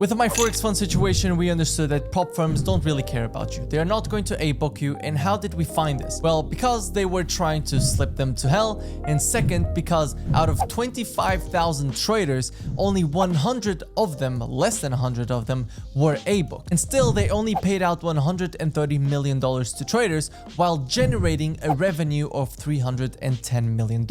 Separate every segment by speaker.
Speaker 1: With my Forex fund situation, we understood that prop firms don't really care about you. They are not going to A-book you. And how did we find this? Well, because they were trying to slip them to hell. And second, because out of 25,000 traders, only 100 of them, less than 100 of them, were A-booked. And still, they only paid out $130 million to traders while generating a revenue of $310 million,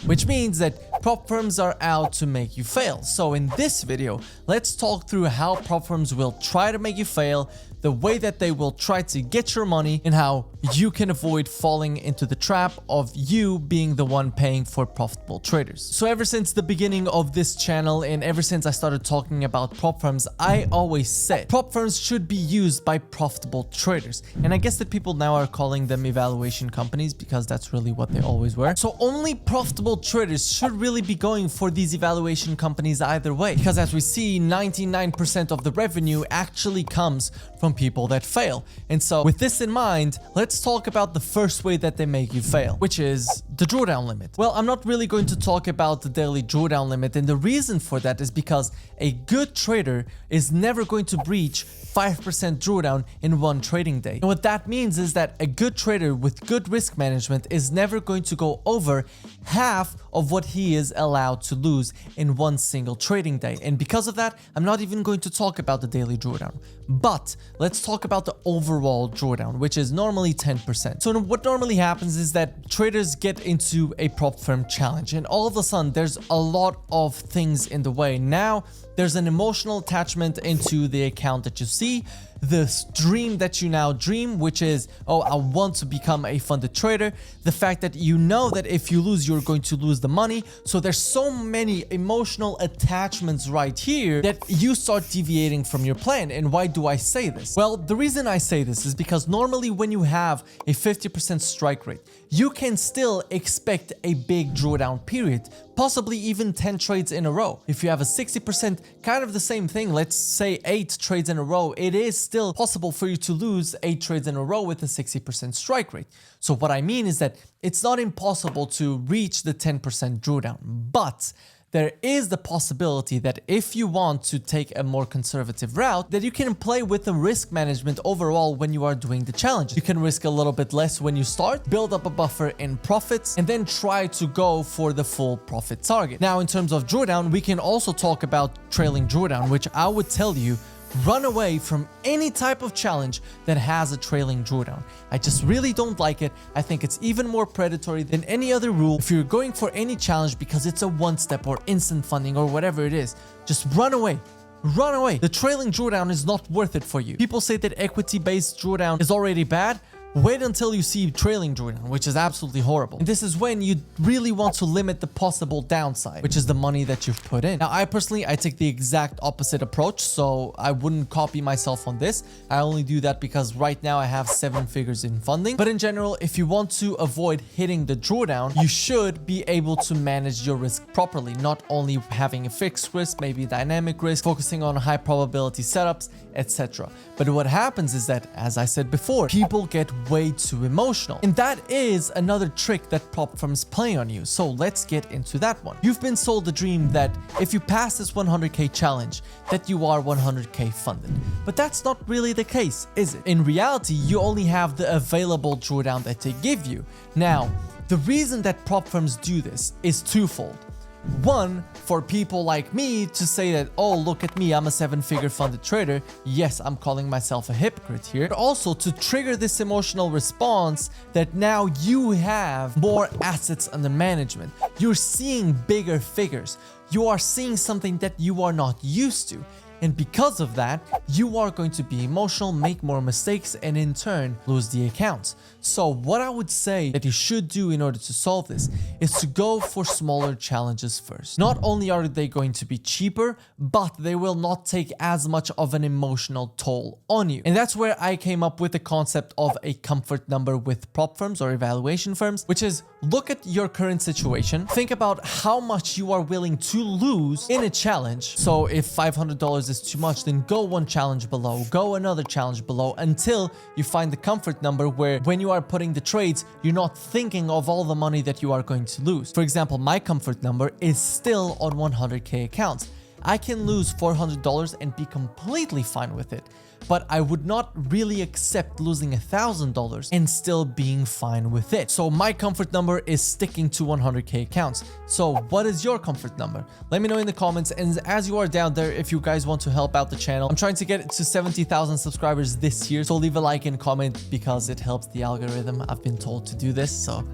Speaker 1: which means that prop firms are out to make you fail. So in this video, let's talk through how prop firms will try to make you fail, the way that they will try to get your money, and how you can avoid falling into the trap of you being the one paying for profitable traders. So ever since the beginning of this channel and ever since I started talking about prop firms, I always said prop firms should be used by profitable traders. And I guess that people now are calling them evaluation companies because that's really what they always were. So only profitable traders should really be going for these evaluation companies either way, because as we see, 99% of the revenue actually comes from people that fail. And so with this in mind, let's talk about the first way that they make you fail, which is the drawdown limit. Well, I'm not really going to talk about the daily drawdown limit, and the reason for that is because a good trader is never going to breach 5% drawdown in one trading day. And what that means is that a good trader with good risk management is never going to go over half of what he is allowed to lose in one single trading day. And because of that, I'm not even going to talk about the daily drawdown. But let's talk about the overall drawdown, which is normally 10%. So what normally happens is that traders get into a prop firm challenge, and all of a sudden there's a lot of things in the way. Now there's an emotional attachment into the account that you see, this dream that you now dream, which is, oh, I want to become a funded trader. The fact that you know that if you lose, you're going to lose the money. So there's so many emotional attachments right here that you start deviating from your plan. And why do I say this? Well, the reason I say this is because normally when you have a 50% strike rate, you can still expect a big drawdown period, possibly even 10 trades in a row. If you have a 60%, kind of the same thing, let's say 8 trades in a row, it is still possible for you to lose 8 trades in a row with a 60% strike rate. So what I mean is that it's not impossible to reach the 10% drawdown, but there is the possibility that if you want to take a more conservative route, that you can play with the risk management overall when you are doing the challenge. You can risk a little bit less when you start, build up a buffer in profits, and then try to go for the full profit target. Now, in terms of drawdown, we can also talk about trailing drawdown, which I would tell you, run away from any type of challenge that has a trailing drawdown. I just really don't like it. I think it's even more predatory than any other rule. If you're going for any challenge because it's a one-step or instant funding or whatever it is, just run away. Run away. The trailing drawdown is not worth it for you. People say that equity-based drawdown is already bad. Wait until you see trailing drawdown, which is absolutely horrible. And this is when you really want to limit the possible downside, which is the money that you've put in. Now, I take the exact opposite approach, so I wouldn't copy myself on this. I only do that because right now I have 7 figures in funding. But in general, if you want to avoid hitting the drawdown, you should be able to manage your risk properly, not only having a fixed risk, maybe dynamic risk, focusing on high probability setups, etc. But what happens is that, as I said before, people get way too emotional. And that is another trick that prop firms play on you. So let's get into that one. You've been sold the dream that if you pass this 100k challenge, that you are 100k funded. But that's not really the case, is it? In reality, you only have the available drawdown that they give you. Now, the reason that prop firms do this is twofold. One, for people like me to say that, oh, look at me, I'm a 7-figure funded trader. Yes, I'm calling myself a hypocrite here. But also to trigger this emotional response that now you have more assets under management. You're seeing bigger figures. You are seeing something that you are not used to. And because of that, you are going to be emotional, make more mistakes, and in turn, lose the accounts. So what I would say that you should do in order to solve this is to go for smaller challenges first. Not only are they going to be cheaper, but they will not take as much of an emotional toll on you. And that's where I came up with the concept of a comfort number with prop firms or evaluation firms, which is look at your current situation, think about how much you are willing to lose in a challenge. So if $500 is too much, then go one challenge below, go another challenge below until you find the comfort number where when you are putting the trades, you're not thinking of all the money that you are going to lose. For example, my comfort number is still on 100k accounts. I can lose $400 and be completely fine with it. But I would not really accept losing $1,000 and still being fine with it. So my comfort number is sticking to 100k accounts. So what is your comfort number? Let me know in the comments. And as you are down there, if you guys want to help out the channel, I'm trying to get it to 70,000 subscribers this year. So leave a like and comment because it helps the algorithm. I've been told to do this, so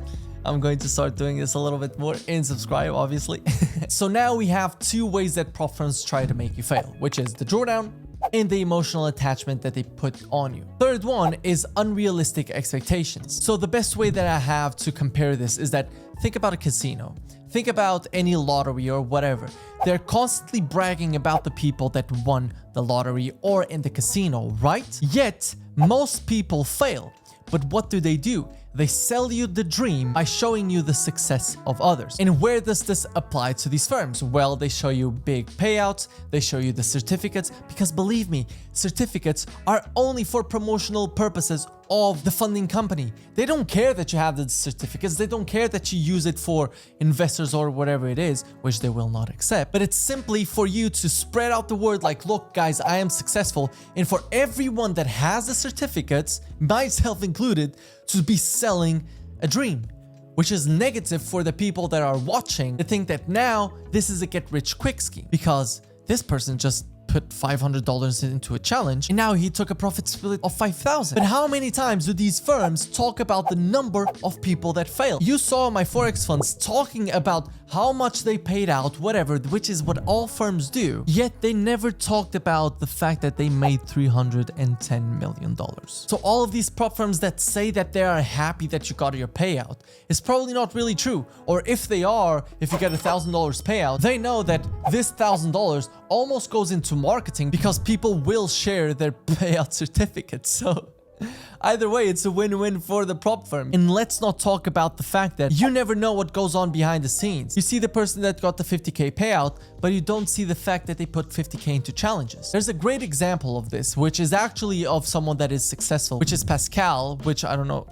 Speaker 1: I'm going to start doing this a little bit more and subscribe, obviously. So now we have two ways that prop firms try to make you fail, which is the drawdown and the emotional attachment that they put on you. Third one is unrealistic expectations. So the best way that I have to compare this is that think about a casino. Think about any lottery or whatever. They're constantly bragging about the people that won the lottery or in the casino, right? Yet, most people fail. But what do? They sell you the dream by showing you the success of others. And where does this apply to these firms? Well, they show you big payouts, they show you the certificates, because believe me, certificates are only for promotional purposes of the funding company. They don't care that you have the certificates, they don't care that you use it for investors or whatever it is, which they will not accept. But it's simply for you to spread out the word like, look guys, I am successful. And for everyone that has the certificates, myself included, to be selling a dream, which is negative for the people that are watching to think that now this is a get-rich-quick scheme because this person just put $500 into a challenge and now he took a profit split of 5,000. But how many times do these firms talk about the number of people that fail? You saw my Forex funds talking about how much they paid out, whatever, which is what all firms do. Yet they never talked about the fact that they made $310 million. So all of these prop firms that say that they are happy that you got your payout is probably not really true. Or if they are, if you get $1,000 payout, they know that this $1,000 almost goes into marketing because people will share their payout certificates. So either way, it's a win-win for the prop firm. And let's not talk about the fact that you never know what goes on behind the scenes. You see the person that got the 50k payout, but you don't see the fact that they put 50k into challenges. There's a great example of this, which is actually of someone that is successful, which is Pascal, which I don't know,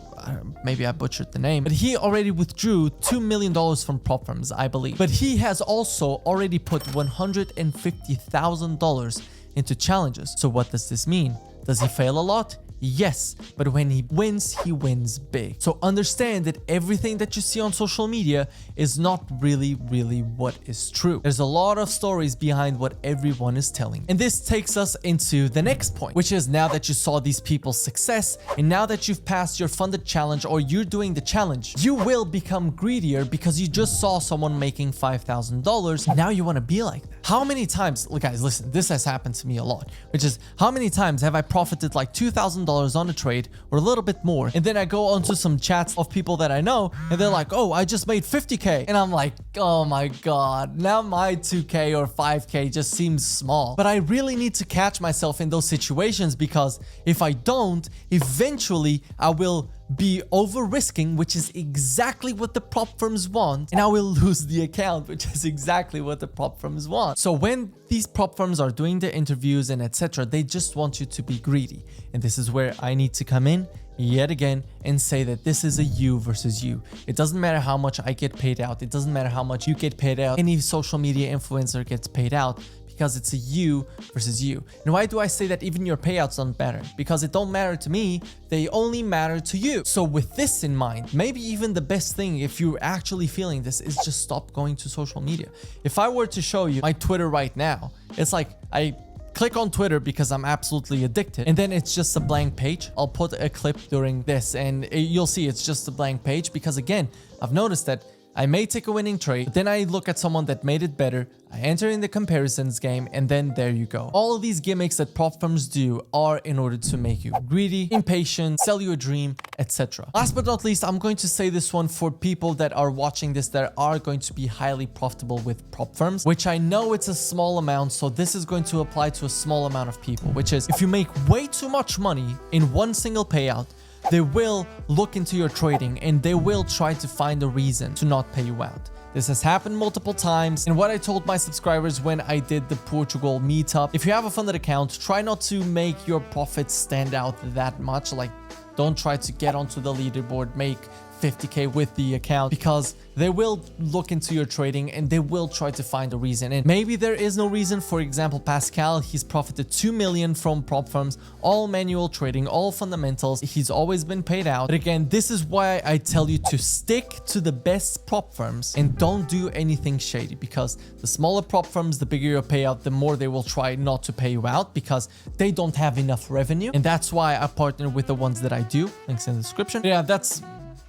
Speaker 1: maybe I butchered the name, but he already withdrew $2 million from prop firms, I believe. But he has also already put $150,000 into challenges. So what does this mean? Does he fail a lot? Yes, but when he wins big. So understand that everything that you see on social media is not really what is true. There's a lot of stories behind what everyone is telling. And this takes us into the next point, which is now that you saw these people's success and now that you've passed your funded challenge or you're doing the challenge, you will become greedier because you just saw someone making $5,000 and now you want to be like that. How many times, look guys, listen, this has happened to me a lot, which is how many times have I profited like $2,000 on a trade or a little bit more, and then I go onto some chats of people that I know and they're like, oh, I just made 50k, and I'm like, oh my god, now my 2k or 5k just seems small. But I really need to catch myself in those situations because if I don't, eventually I will be over risking, which is exactly what the prop firms want, and I will lose the account, which is exactly what the prop firms want. So when these prop firms are doing the interviews and etc., they just want you to be greedy. And this is where I need to come in yet again and say that this is a you versus you. It doesn't matter how much I get paid out. It doesn't matter how much you get paid out. Any social media influencer gets paid out, because it's a you versus you. And why do I say that even your payouts don't matter? Because it don't matter to me, they only matter to you. So with this in mind, maybe even the best thing if you're actually feeling this is just stop going to social media. If I were to show you my Twitter right now, it's like I click on Twitter because I'm absolutely addicted, and then it's just a blank page. I'll put a clip during this and you'll see it's just a blank page because again, I've noticed that I may take a winning trade, but then I look at someone that made it better, I enter in the comparisons game, and then there you go. All of these gimmicks that prop firms do are in order to make you greedy, impatient, sell you a dream, etc. Last but not least, I'm going to say this one for people that are watching this that are going to be highly profitable with prop firms, which I know it's a small amount, so this is going to apply to a small amount of people, which is if you make way too much money in one single payout, they will look into your trading and they will try to find a reason to not pay you out. This has happened multiple times, and what I told my subscribers when I did the Portugal meetup, if you have a funded account, try not to make your profits stand out that much. Like, don't try to get onto the leaderboard, make 50k with the account, because they will look into your trading and they will try to find a reason. And maybe there is no reason. For example, Pascal, he's profited 2 million from prop firms, all manual trading, all fundamentals. He's always been paid out. But again, this is why I tell you to stick to the best prop firms and don't do anything shady, because the smaller prop firms, the bigger your payout, the more they will try not to pay you out because they don't have enough revenue. And that's why I partner with the ones that I do. Links in the description. Yeah, that's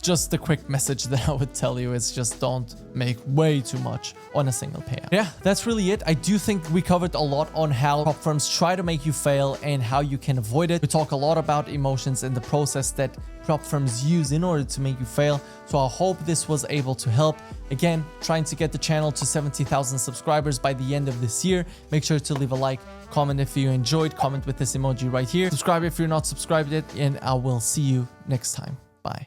Speaker 1: just the quick message that I would tell you. Is just don't make way too much on a single payout. Yeah, that's really it. I do think we covered a lot on how prop firms try to make you fail and how you can avoid it. We talk a lot about emotions and the process that prop firms use in order to make you fail. So I hope this was able to help. Again, trying to get the channel to 70,000 subscribers by the end of this year. Make sure to leave a like, comment if you enjoyed, comment with this emoji right here. Subscribe if you're not subscribed yet, and I will see you next time. Bye.